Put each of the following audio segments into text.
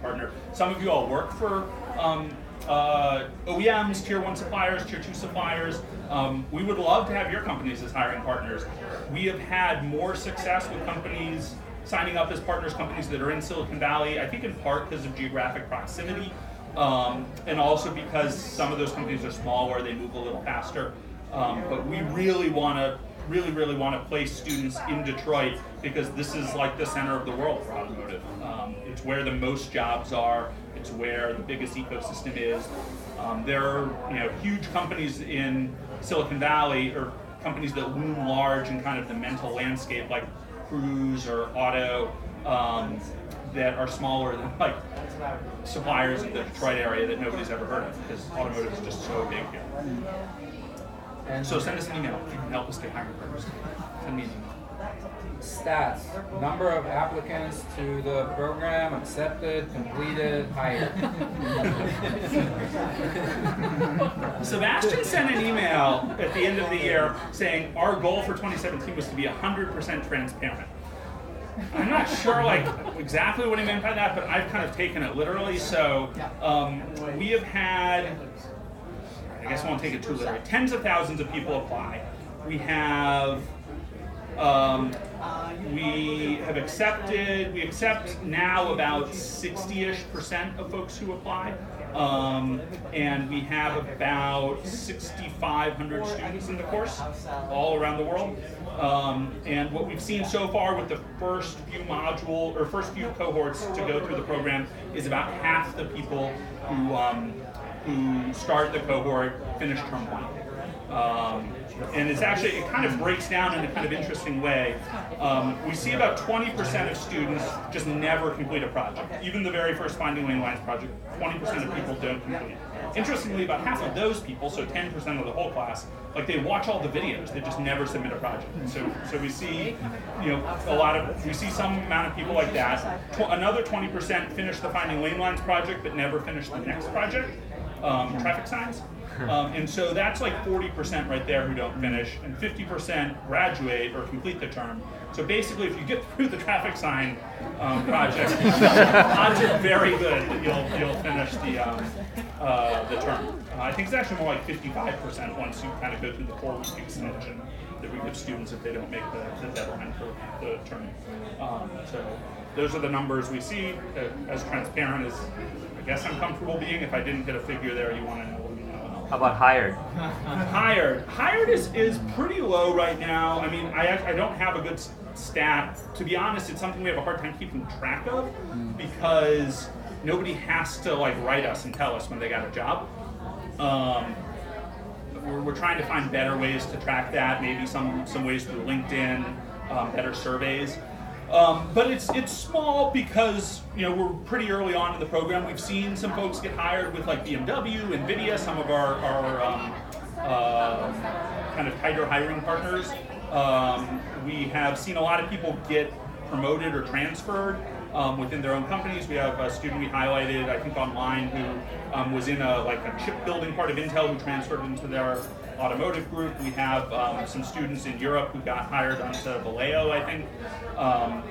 partner. Some of you all work for OEMs, tier 1 suppliers, tier 2 suppliers. We would love to have your companies as hiring partners. We have had more success with companies signing up as partners, companies that are in Silicon Valley, I think in part because of geographic proximity, and also because some of those companies are smaller, they move a little faster. But we really want to place students in Detroit because this is like the center of the world for automotive. It's where the most jobs are. It's where the biggest ecosystem is. There are huge companies in Silicon Valley, or companies that loom large in kind of the mental landscape, like Cruise or Auto, that are smaller than like suppliers in the Detroit area that nobody's ever heard of because automotive is just so big here. And so send us an email if you can help us get hiring partners. Send me an email. Stats, number of applicants to the program, accepted, completed, hired. Sebastian sent an email at the end of the year saying our goal for 2017 was to be 100% transparent. I'm not sure exactly what he meant by that, but I've kind of taken it literally. So we have had, I guess I won't take it too literally, tens of thousands of people apply. We have we accept now about 60-ish% of folks who apply, and we have about 6,500 students in the course all around the world. And what we've seen so far with the first few cohorts to go through the program is about half the people who start the cohort finish term 1. And it kind of breaks down in a kind of interesting way. We see about 20% of students just never complete a project. Even the very first Finding Lane Lines project, 20% of people don't complete. Interestingly, about half of those people, so 10% of the whole class, they watch all the videos, they just never submit a project. So we see, we see some amount of people like that. Another 20% finish the Finding Lane Lines project, but never finish the next project, traffic signs. And so that's like 40% right there who don't finish, and 50% graduate or complete the term. So basically, if you get through the traffic sign project, odds are very good that you'll finish the term. I think it's actually more like 55% once you kind of go through the 4-week extension that we give students if they don't make the deadline for the term. So those are the numbers we see. As transparent as I guess I'm comfortable being. If I didn't get a figure there, you want to know. How about hired? Hired is pretty low right now. I mean, I don't have a good stat. To be honest, it's something we have a hard time keeping track of because nobody has to write us and tell us when they got a job. We're trying to find better ways to track that. Maybe some ways through LinkedIn, better surveys. But it's small because we're pretty early on in the program. We've seen some folks get hired with BMW, NVIDIA, some of our kind of tighter hiring partners. We have seen a lot of people get promoted or transferred within their own companies. We have a student we highlighted, I think online, who was in a chip building part of Intel who transferred into their automotive group. We have some students in Europe who got hired onto Vallejo, I think.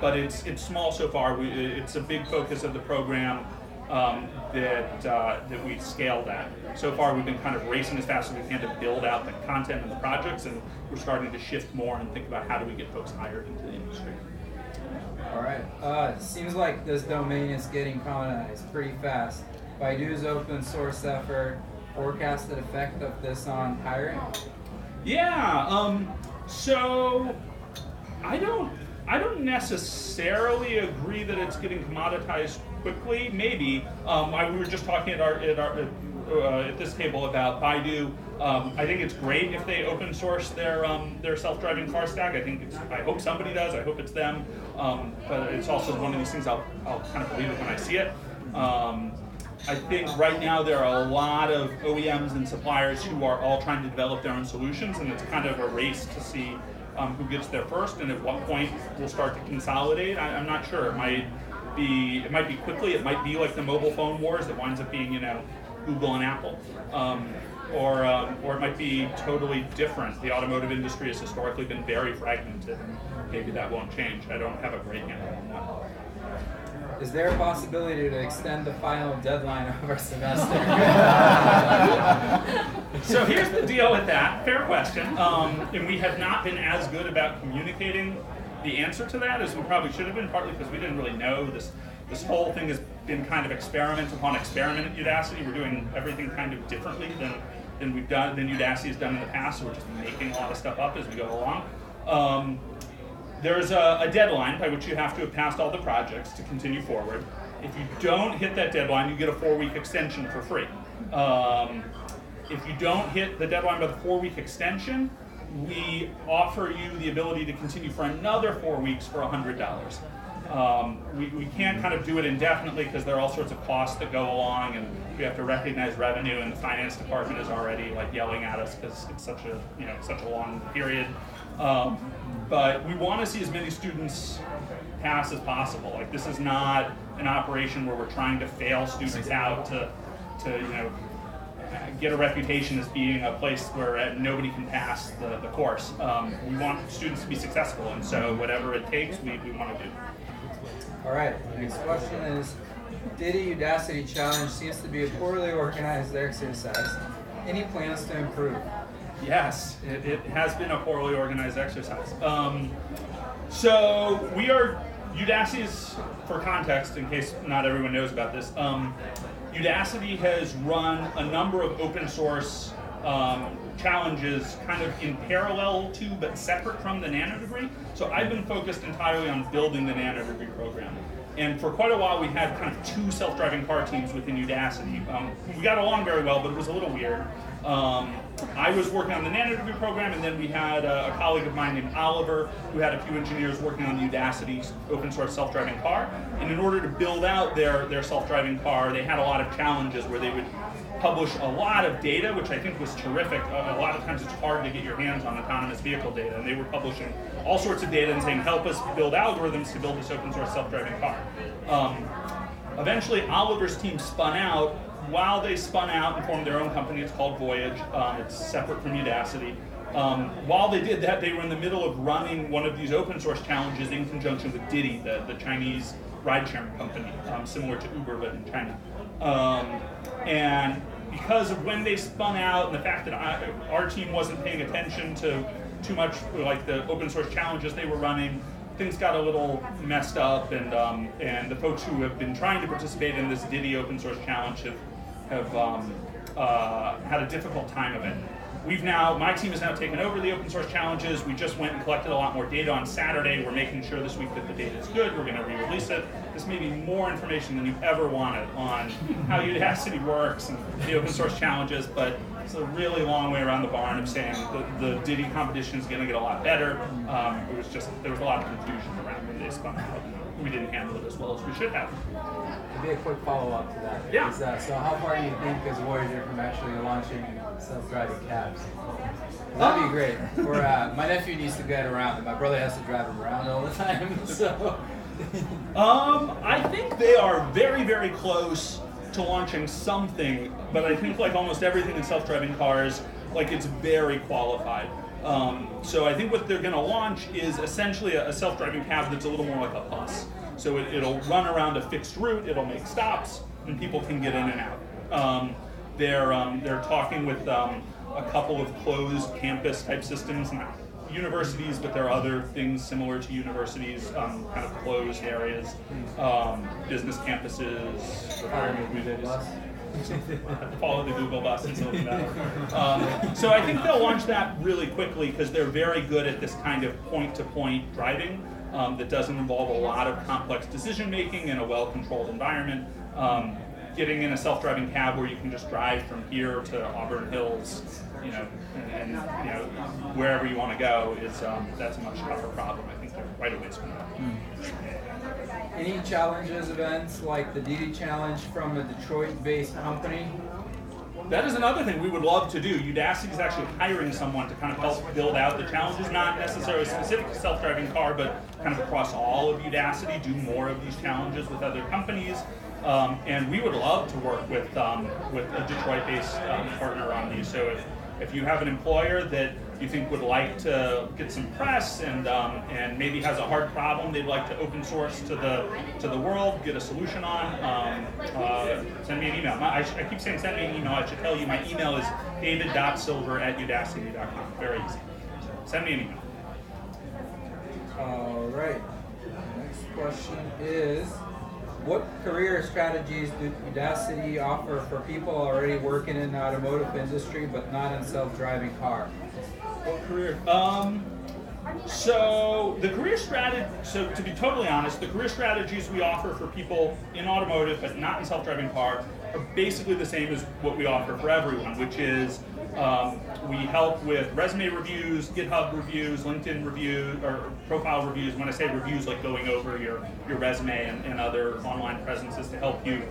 But it's small so far. It's a big focus of the program that we've scaled at. So far we've been kind of racing as fast as we can to build out the content of the projects, and we're starting to shift more and think about how do we get folks hired into the industry. All right. Seems like this domain is getting commoditized pretty fast. Baidu's open source effort, forecasted effect of this on hiring? Yeah. So I don't necessarily agree that it's getting commoditized quickly. Maybe. We were just talking at this table about Baidu. I think it's great if they open source their self-driving car stack. I hope somebody does. I hope it's them. But it's also one of these things I'll kind of believe it when I see it. I think right now there are a lot of OEMs and suppliers who are all trying to develop their own solutions, and it's kind of a race to see who gets there first, and at what point we'll start to consolidate. I'm not sure. It might be quickly. It might be like the mobile phone wars that winds up being Google and Apple, or it might be totally different. The automotive industry has historically been very fragmented, and maybe that won't change. I don't have a great handle on that. Is there a possibility to extend the final deadline of our semester? So here's the deal with that. Fair question. And we have not been as good about communicating the answer to that as we probably should have been, partly because we didn't really know this. This whole thing has been kind of experiment upon experiment at Udacity. We're doing everything kind of differently than Udacity has done in the past, so we're just making a lot of stuff up as we go along. There's a deadline by which you have to have passed all the projects to continue forward. If you don't hit that deadline, you get a 4-week extension for free. If you don't hit the deadline by the 4-week extension, we offer you the ability to continue for another 4 weeks for $100. We can't kind of do it indefinitely because there are all sorts of costs that go along, and we have to recognize revenue, and the finance department is already like yelling at us because it's such a long period. But we want to see as many students pass as possible. Like, this is not an operation where we're trying to fail students out to get a reputation as being a place where nobody can pass the course. We want students to be successful, and so whatever it takes, we want to do. All right, next question is, DIDI Udacity Challenge seems to be a poorly organized exercise. Any plans to improve? Yes, it has been a poorly organized exercise. So we are, Udacity is, for context, in case not everyone knows about this, Udacity has run a number of open source challenges kind of in parallel to but separate from the Nano degree. So I've been focused entirely on building the Nano degree program. And for quite a while we had kind of 2 self-driving car teams within Udacity. We got along very well, but it was a little weird. I was working on the Nano degree program, and then we had a colleague of mine named Oliver who had a few engineers working on the Udacity open source self-driving car. And in order to build out their self-driving car, they had a lot of challenges where they would publish a lot of data, which I think was terrific. A lot of times it's hard to get your hands on autonomous vehicle data, and they were publishing all sorts of data and saying, help us build algorithms to build this open source self-driving car. Eventually, Oliver's team spun out. While they spun out and formed their own company, it's called Voyage. It's separate from Udacity. While they did that, they were in the middle of running one of these open source challenges in conjunction with Didi, the Chinese ride-sharing company, similar to Uber but in China. And because of when they spun out and the fact that our team wasn't paying attention to too much like the open source challenges they were running, things got a little messed up, and the folks who have been trying to participate in this Didi open source challenge have had a difficult time of it. My team has now taken over the open source challenges. We just went and collected a lot more data on Saturday. We're making sure this week that the data is good. We're going to re-release it. This may be more information than you've ever wanted on how Udacity works and the open source challenges, but it's a really long way around the barn of saying the Didi competition is going to get a lot better. There was a lot of confusion around when they spun out. We didn't handle it as well as we should have. Maybe a quick follow-up to that. Yeah. So how far do you think is Voyager from actually launching self-driving cabs? That'd be great. Or my nephew needs to get around, and my brother has to drive him around all the time. So. I think they are very, very close to launching something, but I think like almost everything in self-driving cars, like it's very qualified. So I think what they're going to launch is essentially a self-driving cab that's a little more like a bus. So it'll run around a fixed route, it'll make stops, and people can get in and out. They're talking with a couple of closed campus type systems, not universities, but there are other things similar to universities, kind of closed areas, business campuses, follow the Google bus and Silicon Valley. So I think they'll launch that really quickly because they're very good at this kind of point-to-point driving that doesn't involve a lot of complex decision making in a well-controlled environment. Getting in a self-driving cab where you can just drive from here to Auburn Hills, and wherever you want to go that's a much tougher problem. I think they're right away from that. Any challenges events like the Didi Challenge from a Detroit-based company? That is another thing we would love to do. Udacity is actually hiring someone to kind of help build out the challenges, not necessarily specific to self-driving car, but kind of across all of Udacity, do more of these challenges with other companies. And we would love to work with a Detroit-based partner on these. So If you have an employer that you think would like to get some press and maybe has a hard problem they'd like to open source to the world, get a solution on, send me an email. I keep saying send me an email. I should tell you my email is david.silver@udacity.com. Very easy. Send me an email. All right. Next question is, what career strategies do Udacity offer for people already working in the automotive industry but not in self-driving car? What career? So the career strategy. So to be totally honest, the career strategies we offer for people in automotive but not in self-driving car are basically the same as what we offer for everyone, which is we help with resume reviews, GitHub reviews, LinkedIn reviews, or profile reviews. When I say reviews, like going over your resume and other online presences to help you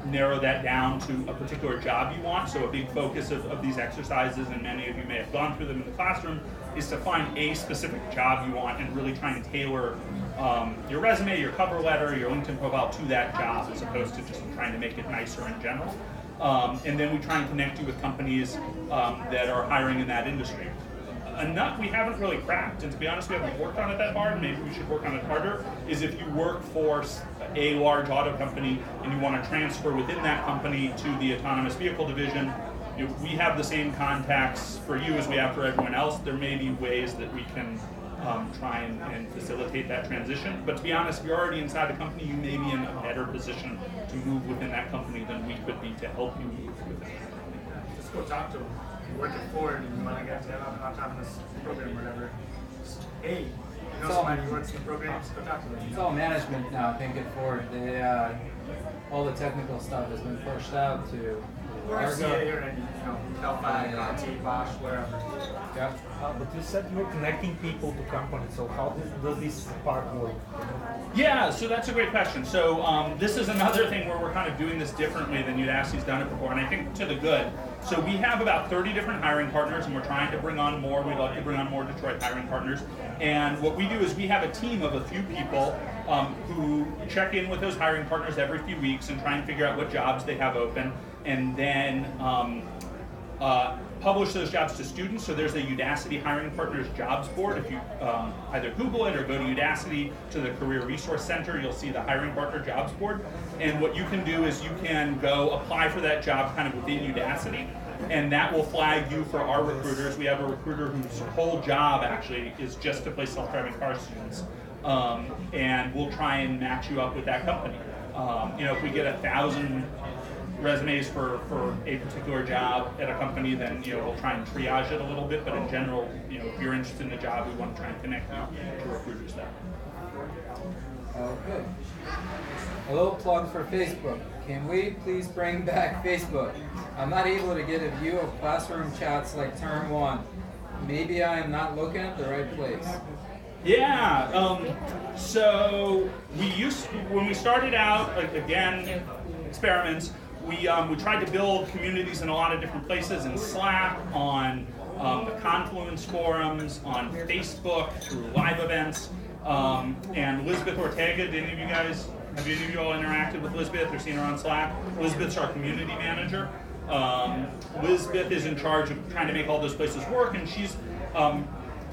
narrow that down to a particular job you want. So a big focus of these exercises, and many of you may have gone through them in the classroom, is to find a specific job you want and really try and tailor your resume, your cover letter, your LinkedIn profile to that job, as opposed to just trying to make it nicer in general. And then we try and connect you with companies that are hiring in that industry. A nut we haven't really cracked, and to be honest, we haven't worked on it that hard, maybe we should work on it harder, is if you work for a large auto company and you want to transfer within that company to the autonomous vehicle division, we have the same contacts for you as we have for everyone else. There may be ways that we can try and facilitate that transition. But to be honest, if you're already inside the company, you may be in a better position to move within that company than we could be to help you move within that company. Just go talk to them. You work at Ford and you want to get to an autonomous program or whatever. Just, hey, you know somebody who works in the program, just go talk to them. It's all management now, I think, at Ford. They, all the technical stuff has been pushed out to RCA or Delphi, RT, Bosch, wherever. Yeah. But you said you're connecting people to companies, so how does this part work? Yeah, so that's a great question. So this is another thing where we're kind of doing this differently than Udacity's done it before, and I think to the good. So we have about 30 different hiring partners, and we're trying to bring on more. We'd love to bring on more Detroit hiring partners. And what we do is we have a team of a few people who check in with those hiring partners every few weeks and try and figure out what jobs they have open, and then publish those jobs to students. So there's a Udacity Hiring Partners Jobs Board. If you either Google it or go to Udacity to the Career Resource Center, you'll see the Hiring Partner Jobs Board. And what you can do is you can go apply for that job kind of within Udacity, and that will flag you for our recruiters. We have a recruiter whose whole job actually is just to place self-driving car students. And we'll try and match you up with that company. If we get 1,000 resumes for a particular job at a company, then we'll try and triage it a little bit. But in general, if you're interested in the job, we want to try and connect you to recruiters there. Okay. A little plug for Facebook. Can we please bring back Facebook? I'm not able to get a view of classroom chats like term 1. Maybe I am not looking at the right place. Yeah. So when we started out, again, experiments. We tried to build communities in a lot of different places, in Slack, on the Confluence forums, on Facebook, through live events. And Elizabeth Ortega, have any of you all interacted with Elizabeth or seen her on Slack? Elizabeth's our community manager. Elizabeth is in charge of trying to make all those places work, and she's,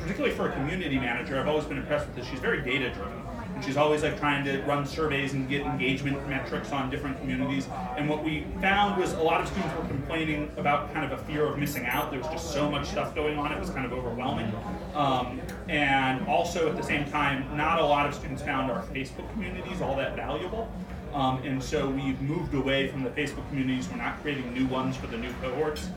particularly for a community manager, I've always been impressed with this, she's very data driven. And she's always trying to run surveys and get engagement metrics on different communities. And what we found was a lot of students were complaining about kind of a fear of missing out. There was just so much stuff going on, it was kind of overwhelming. And also at the same time, not a lot of students found our Facebook communities all that valuable. And so we've moved away from the Facebook communities. We're not creating new ones for the new cohorts.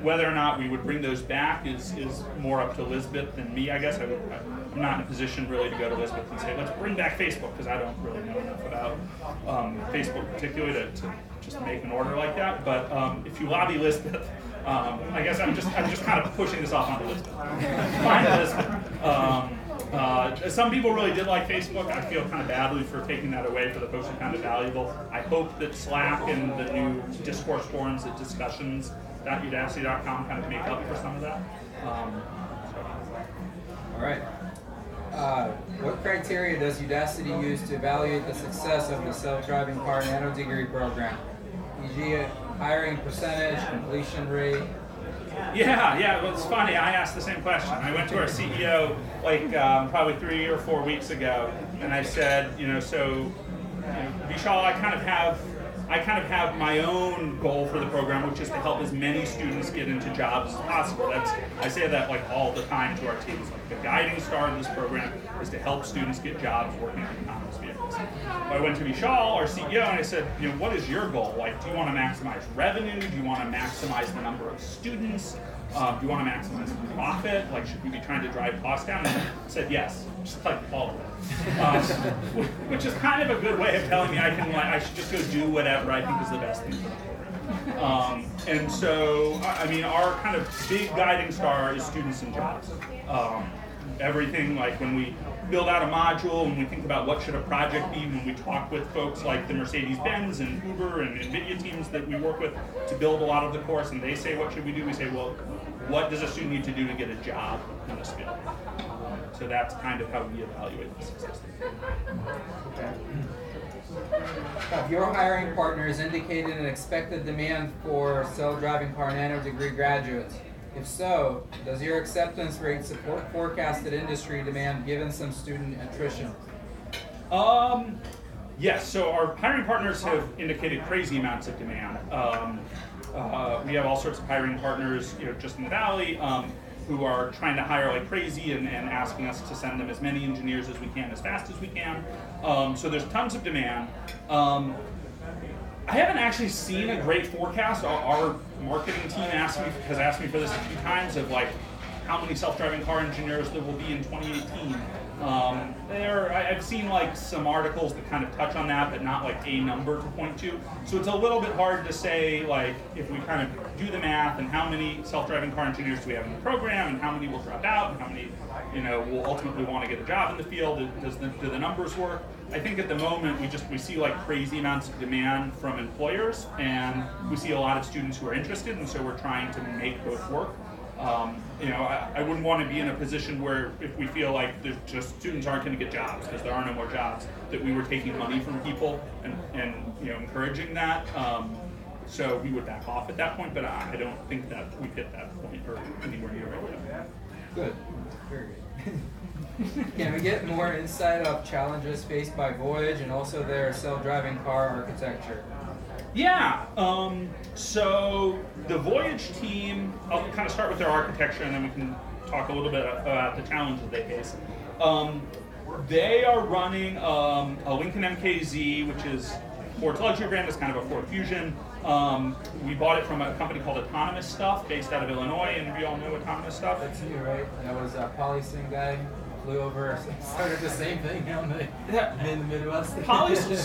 Whether or not we would bring those back is more up to Elizabeth than me, I guess. I'm not in a position really to go to Elizabeth and say, let's bring back Facebook, because I don't really know enough about Facebook particularly to just make an order like that. But if you lobby Elizabeth, I guess I'm just kind of pushing this off on Elizabeth. Fine, Elizabeth. Some people really did like Facebook. I feel kind of badly for taking that away for the folks who found it valuable. I hope that Slack and the new discourse forums at discussions.udacity.com kind of make up for some of that. All right. What criteria does Udacity use to evaluate the success of the self-driving car nano degree program? E.g., hiring percentage, completion rate, Yeah, well, it's funny, I asked the same question. I went to our CEO like probably 3 or 4 weeks ago, and I said, Vishal, I kind of have my own goal for the program, which is to help as many students get into jobs as possible. I say that like all the time to our teams. Like the guiding star of this program is to help students get jobs working on autonomous vehicles. I went to Vishal, our CEO, and I said, what is your goal? Like, do you want to maximize revenue? Do you want to maximize the number of students? Do you want to maximize profit? Like, should we be trying to drive costs down? And he said yes, just like all of it. Which is kind of a good way of telling me I should just go do whatever I think is the best thing for the program. And so, our kind of big guiding star is students and jobs. Everything like when we build out a module, when we think about what should a project be, when we talk with folks like the Mercedes-Benz and Uber and NVIDIA teams that we work with to build a lot of the course, and they say, what should we do? We say, well, what does a student need to do to get a job in this field? So that's kind of how we evaluate the success. Have your hiring partners indicated an expected demand for self-driving car nano degree graduates? If so, does your acceptance rate support forecasted industry demand given some student attrition? Yes, so our hiring partners have indicated crazy amounts of demand. We have all sorts of hiring partners, just in the Valley, who are trying to hire like crazy and asking us to send them as many engineers as we can, as fast as we can. So there's tons of demand. I haven't actually seen a great forecast. Our marketing team has asked me for this a few times of like how many self-driving car engineers there will be in 2018. I've seen like some articles that kind of touch on that, but not like a number to point to. So it's a little bit hard to say like if we kind of do the math and how many self-driving car engineers do we have in the program and how many will drop out and how many will ultimately want to get a job in the field. Do the numbers work? I think at the moment we see like crazy amounts of demand from employers, and we see a lot of students who are interested, and so we're trying to make both work. I wouldn't want to be in a position where if we feel like there's just students aren't going to get jobs because there are no more jobs, that we were taking money from people and encouraging that. So we would back off at that point, but I don't think that we've hit that point or anywhere near it yet. Good. Very good. Can we get more insight of challenges faced by Voyage and also their self-driving car architecture? Yeah, so the Voyage team, I'll kind of start with their architecture and then we can talk a little bit about the challenges they face. They are running a Lincoln MKZ, which is Ford's luxury brand. It's kind of a Ford Fusion. We bought it from a company called Autonomous Stuff, based out of Illinois, and we all know Autonomous Stuff. That's you, right? That was a Polysync guy. Flew over, started the same thing in the Midwest.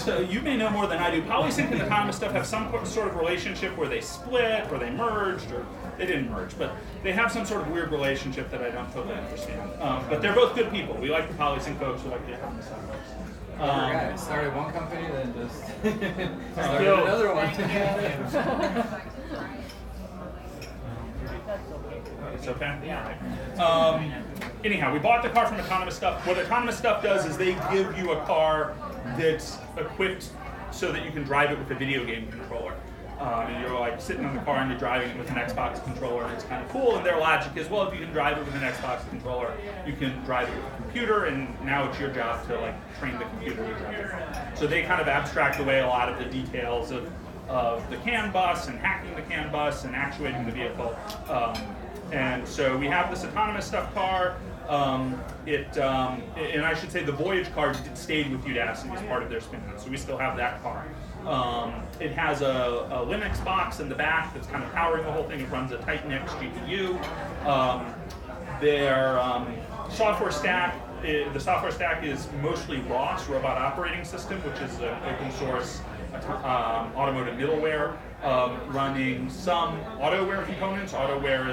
So you may know more than I do. Polysync and Autonomous Stuff have some sort of relationship where they split, or they merged, or they didn't merge, but they have some sort of weird relationship that I don't totally understand. But they're both good people. We like the Polysync folks, we like the Autonomous Stuff folks. Started one company, then just started another one. It's okay? Anyhow, we bought the car from Autonomous Stuff. What Autonomous Stuff does is they give you a car that's equipped so that you can drive it with a video game controller. And you're like sitting in the car and you're driving it with an Xbox controller, and it's kind of cool. And their logic is, well, if you can drive it with an Xbox controller, you can drive it with a computer, and now it's your job to like train the computer to drive it. So they kind of abstract away a lot of the details of the CAN bus and hacking the CAN bus and actuating the vehicle. And so we have this Autonomous Stuff car. And I should say the Voyage car stayed with Udacity as part of their spin-out, so we still have that car. It has a Linux box in the back that's kind of powering the whole thing. It runs a Titan X GPU. Their software stack, the software stack is mostly ROS, Robot Operating System, which is an open source automotive middleware running some AutoWare components. AutoWare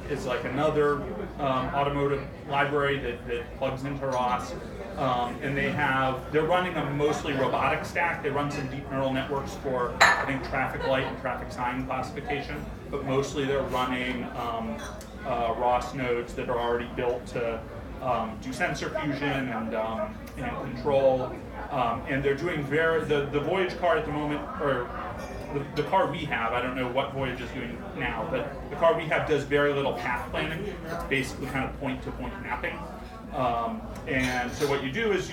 is like another automotive library that plugs into ROS. And they're running a mostly robotic stack. They run some deep neural networks for, I think, traffic light and traffic sign classification, but mostly they're running ROS nodes that are already built to do sensor fusion and control. And they're doing the Voyage car at the moment, or the car we have, I don't know what Voyage is doing now, but the car we have does very little path planning. It's basically kind of point-to-point mapping. And so what you do is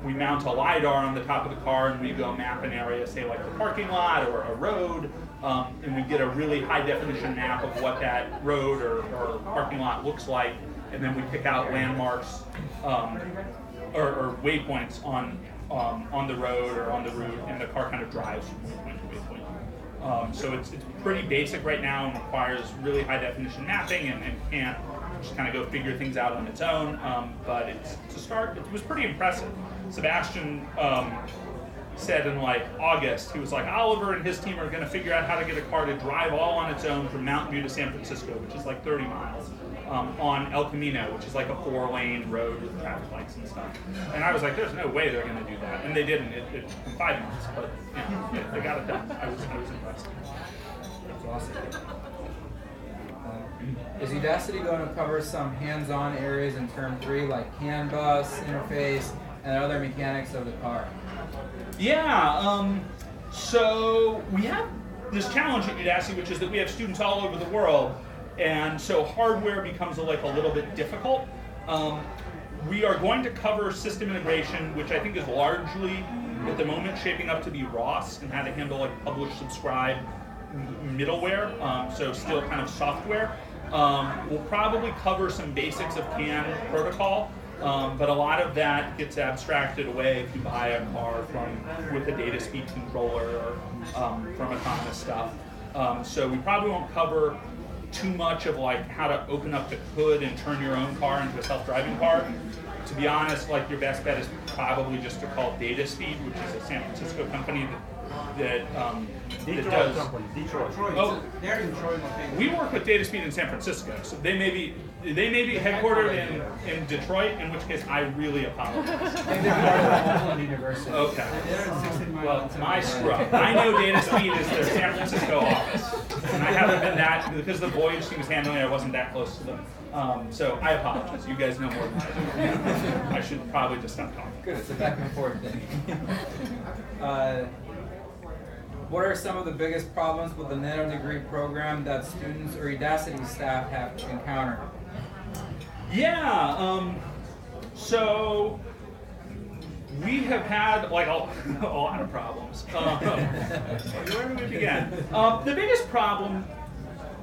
we mount a LiDAR on the top of the car and we go map an area, say like the parking lot or a road, and we get a really high definition map of what that road or parking lot looks like, and then we pick out landmarks or waypoints on the road or on the route, and the car kind of drives from waypoint to waypoint. So it's pretty basic right now and requires really high definition mapping and can't just kind of go figure things out on its own. But to start, it was pretty impressive. Sebastian said in like August, he was like, Oliver and his team are going to figure out how to get a car to drive all on its own from Mountain View to San Francisco, which is like 30 miles. On El Camino, which is like a 4-lane road with traffic lights and stuff. And I was like, there's no way they're going to do that. And they didn't. It 5 months, but yeah, they got it done. I was impressed. That's awesome. Is Udacity going to cover some hands-on areas in Term 3, like CAN bus, interface, and other mechanics of the car? Yeah, so we have this challenge at Udacity, which is that we have students all over the world. And so hardware becomes a little bit difficult. We are going to cover system integration, which I think is largely, at the moment, shaping up to be ROS and how to handle like publish, subscribe, middleware, so still kind of software. We'll probably cover some basics of CAN protocol, but a lot of that gets abstracted away if you buy a car with a data speed controller or from autonomous stuff. So we probably won't cover too much of like how to open up the hood and turn your own car into a self-driving car. To be honest, like your best bet is probably just to call Data Speed, which is a San Francisco company that does. Detroit. Oh, They're in Detroit. we work with Data Speed in San Francisco, so they may be headquartered in Detroit, in which case I really apologize. I think they're part of the Oakland University. Okay. They're in 16 miles. Well, my scrub. I know Data Speed is their San Francisco office, and I haven't been that, because the Voyage team was handling it, I wasn't that close to them. So I apologize. You guys know more than I do. I should probably just stop talking. Good, it's a back and forth thing. What are some of the biggest problems with the nano degree program that students or Udacity staff have encountered? Yeah, so we have had like a lot of problems. Where do we begin? The biggest problem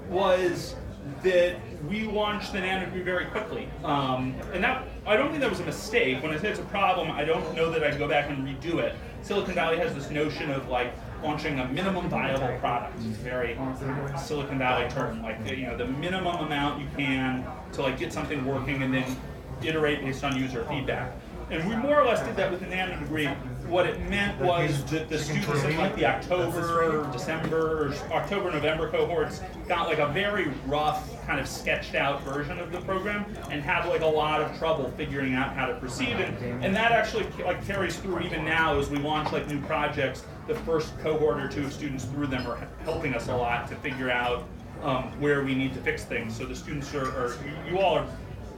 was that we launched the nano degree very quickly, and that I don't think that was a mistake. When I say it's a problem, I don't know that I can go back and redo it. Silicon Valley has this notion of like launching a minimum viable product. It's a very Silicon Valley term, like the minimum amount you can to like get something working and then iterate based on user feedback. And we more or less did that with the nano degree. What it meant was that the students in like the October, November cohorts got like a very rough, kind of sketched out version of the program and had like a lot of trouble figuring out how to proceed. And that actually like carries through even now as we launch like new projects. The first cohort or two of students through them are helping us a lot to figure out where we need to fix things. So the students you all are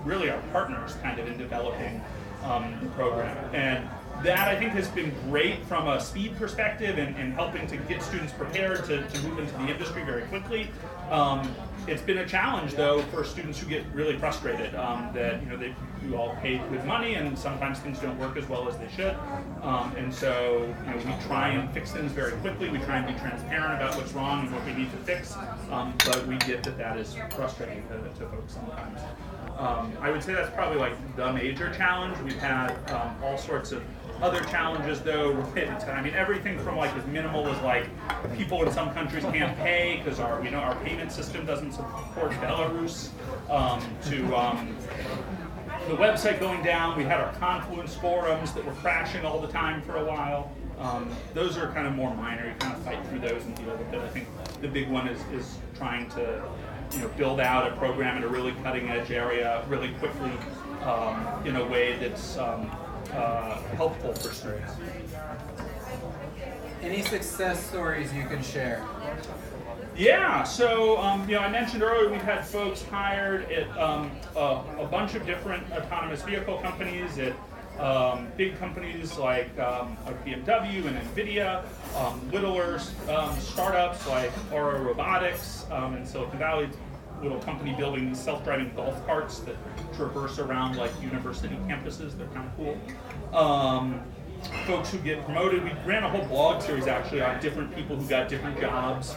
really our partners kind of in developing the program. And that I think has been great from a speed perspective and helping to get students prepared to move into the industry very quickly. It's been a challenge though for students who get really frustrated that you all paid good money and sometimes things don't work as well as they should. And so we try and fix things very quickly. We try and be transparent about what's wrong and what we need to fix. But we get that is frustrating to folks sometimes. I would say that's probably like the major challenge. We've had all sorts of other challenges though related to, everything from like as minimal as like people in some countries can't pay because our payment system doesn't support Belarus, to the website going down. We had our Confluence forums that were crashing all the time for a while. Those are kind of more minor. You kind of fight through those and deal with it. I think the big one is trying to build out a program in a really cutting edge area really quickly in a way that's helpful for students. Any success stories you can share? Yeah, so I mentioned earlier we've had folks hired at a bunch of different autonomous vehicle companies, at big companies like BMW and NVIDIA, littler startups like Aura Robotics in Silicon Valley, little company building these self-driving golf carts that traverse around like university campuses. They're kind of cool. Folks who get promoted. We ran a whole blog series actually on different people who got different jobs.